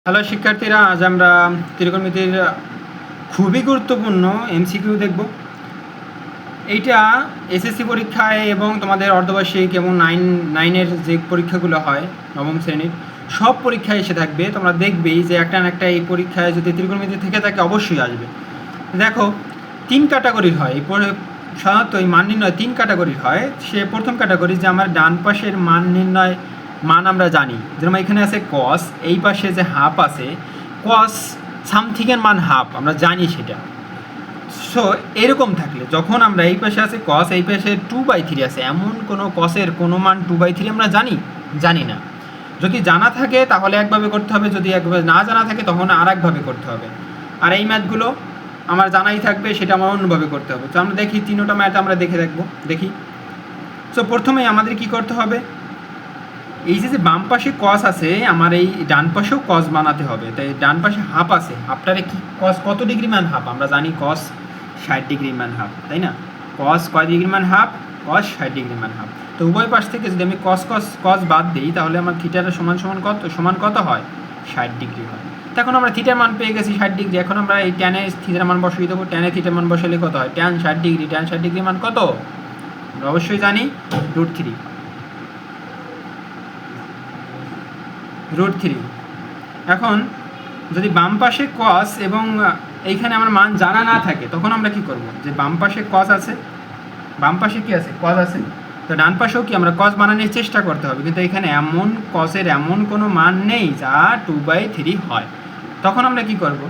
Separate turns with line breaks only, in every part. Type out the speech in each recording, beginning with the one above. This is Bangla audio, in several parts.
হ্যালো শিক্ষার্থীরা, আজ আমরা ত্রিকোণমিতির খুবই গুরুত্বপূর্ণ এমসিকিউ দেখব। এইটা এসএসসি পরীক্ষায় এবং তোমাদের অর্ধবার্ষিক এবং নাইনের যে পরীক্ষাগুলো হয় নবম শ্রেণীর সব পরীক্ষায় এসে থাকবে। তোমরা দেখবেই যে একটা না একটা এই পরীক্ষায় যদি ত্রিকোণমিতি থেকে থাকে অবশ্যই আসবে। দেখো, 3 ক্যাটাগরির হয় সাধারণত এই মান নির্ণয় 3 ক্যাটাগরির হয়। সে প্রথম ক্যাটাগরি যে আমার ডান পাশের মান নির্ণয় মান আমরা জানি, যেরকম এখানে আছে কস, এই পাশে যে হাফ আছে কস সামথিংয়ের মান হাফ, আমরা জানি সেটা। সো এরকম থাকলে যখন আমরা এই পাশে আছে কস, এই পাশে 2/3 আছে, এমন কোনো কসের কোনো মান 2/3 আমরা জানি না। যদি জানা থাকে তাহলে একভাবে করতে হবে, যদি একভাবে না জানা থাকে তখন আর একভাবে করতে হবে। আর এই ম্যাথগুলো আমার জানাই থাকবে, সেটা আমার অন্যভাবে করতে হবে। তো আমরা দেখি 3টা ম্যাথ আমরা দেখি। সো প্রথমেই আমাদের কি করতে হবে, এই যে বাম পাশে কস আছে, আমার এই ডান পাশেও কস বানাতে হবে। তাই ডান পাশে হাফ আছে, হাফটারে কি কস কত ডিগ্রি মান হাফ, আমরা জানি কস 60 ডিগ্রি মান হাফ, তাই না? কস কয় ডিগ্রি মান হাফ, কস 60 ডিগ্রি মান হাফ। তো উভয় পাশ থেকে যদি আমি কস বাদ দিই তাহলে আমার থিটার সমান কত হয়, 60 ডিগ্রি হয়। তো এখন আমরা থিটার মান পেয়ে গেছি 60 ডিগ্রি। এখন আমরা এই ট্যানে থিটার মান বসিয়ে দেবো। ট্যানে থিটার মান বসালে কত হয়, ট্যান 60 ডিগ্রি, ট্যান 60 ডিগ্রি মান কত আমরা অবশ্যই জানি, √3। √3। এখন যদি বাম পাশে কস এবং এইখানে আমার মান জানা না থাকে তখন আমরা কি করব, যে বাম পাশে কস আছে, বাম পাশে কি আছে, কস আছে, তো ডান পাশেও কি আমরা কস বানানোর চেষ্টা করতে হবে। কিন্তু এখানে এমন কসের এমন কোনো মান নেই যা 2/3 হয়। তখন আমরা কি করব,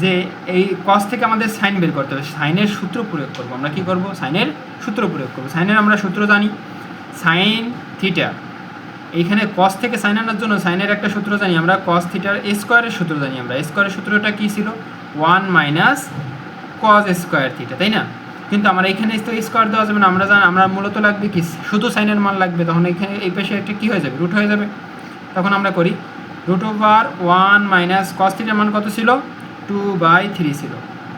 যে এই কস থেকে আমাদের সাইন বের করতে হবে, সাইনের সূত্র প্রয়োগ করব। আমরা কি করব, সাইনের সূত্র প্রয়োগ করব। সাইনের আমরা সূত্র জানি, সাইন থিটা। এইখানে কস থেকে সাইন আনার জন্য সাইনের একটা সূত্র জানি আমরা, কস থিটার স্কোয়ারের সূত্র জানি আমরা। স্কোয়ারের সূত্রটা কী ছিল, 1 - cos স্কোয়ার থিটা, তাই না? কিন্তু আমার এইখানে তো স্কোয়ার দেওয়া যাবে না, আমরা মূলত লাগবে কি, শুধু সাইনের মান লাগবে। তখন এইখানে এই পাশে একটা কী হয়ে যাবে, রুট হয়ে যাবে। তখন আমরা করি √1 - cos থিটার মান কত ছিল, 2/3 ছিল।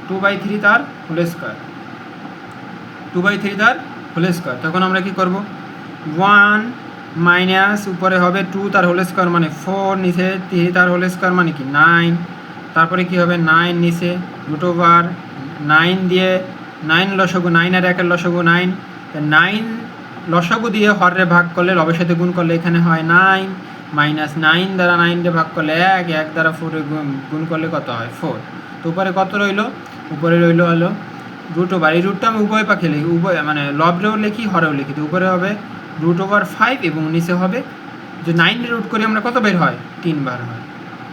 2/3 তার হোল স্কোয়ার, 2/3 তার হোল স্কোয়ার। তখন আমরা কি করব, 1 মাইনাস উপরে হবে 2 তার হোল স্কোয়ার মানে 4, নিচে 3 তার হোল স্কোয়ার মানে কি 9, তারপরে কি হবে 9 নিচে √9 দিয়ে 9 লসাগু, 9 আর 1 লসাগু 9, 9 লসাগু দিয়ে হরে ভাগ করলে লবের সাথে গুণ করলে এখানে হয় 9, -9 দ্বারা 9 দিয়ে ভাগ করলে 1, 1 দ্বারা 4 গুণ করলে কত হয় 4। তো উপরে কত রইল, উপরে রইল হলো √, এই রুটটা আমি উভয় পাখে লিখি, উভয় মানে লবেও লিখি হরেও লিখি। তো উপরে হবে √5 এবং নিচে হবে যে 9 রুট করে আমরা কত বের হয়, 3 বার হয়,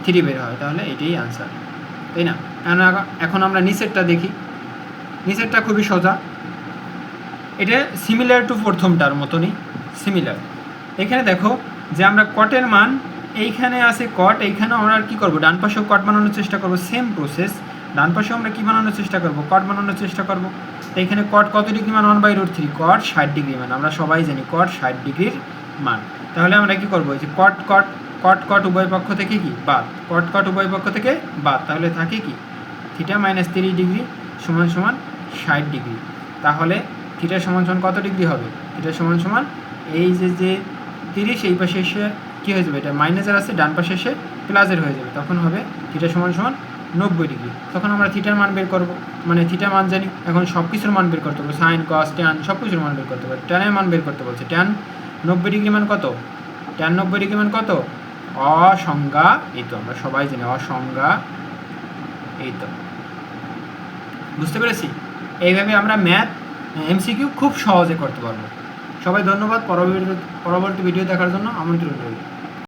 3 বের হয়। তাহলে এটাই আনসার, তাই না? এখন আমরা নিচেরটা দেখি। নিচেরটা খুবই সোজা, এটা সিমিলার টু প্রথমটার মতনই সিমিলার। এখানে দেখো যে আমরা কটের মান, এইখানে আছে কট, এইখানেও আমরা কী করবো, ডান পাশেও কট বানানোর চেষ্টা করবো, সেম প্রসেস। ডান পাশেও আমরা কী বানানোর চেষ্টা করবো, কট বানানোর চেষ্টা করবো। তো এখানে কট কত ডিগ্রি মান, 1/√3, কট 60 ডিগ্রি মান, আমরা সবাই জানি কট 60 ডিগ্রির মান। তাহলে আমরা কী করবো, যে কট উভয় পক্ষ থেকে কি বাদ, কট উভয় পক্ষ থেকে বাদ, তাহলে থাকে কি থিটা -30 ডিগ্রি সমান 60 ডিগ্রি। তাহলে থিটা সমান কত ডিগ্রি হবে, থিটা সমান এই যে 30 এই পাশে এসে কী হয়ে যাবে, এটা মাইনাসের আছে, ডান পাশে এসে প্লাসের হয়ে যাবে। তখন হবে থিটা সমান 90 ডিগ্রি। তখন আমরা থিটার মান বের করব, মানে থিটার মান জানি, এখন সব কিছুর মান বের করতে হবে, সাইন কস ট্যান সব কিছুর মান বের করতে হবে। ট্যানের মান বের করতে বলছে, ট্যান 90 ডিগ্রি মান কত, ট্যান 90 ডিগ্রি মান কত, অসংজ্ঞা, এই তো আমরা সবাই জানি অসংজ্ঞা, এই তো বুঝতে পেরেছি। এইভাবে আমরা ম্যাথ এমসিকিউ খুব সহজে করতে পারবো। সবাই ধন্যবাদ। পরবর্তী ভিডিও দেখার জন্য আমন্ত্রণ রইল।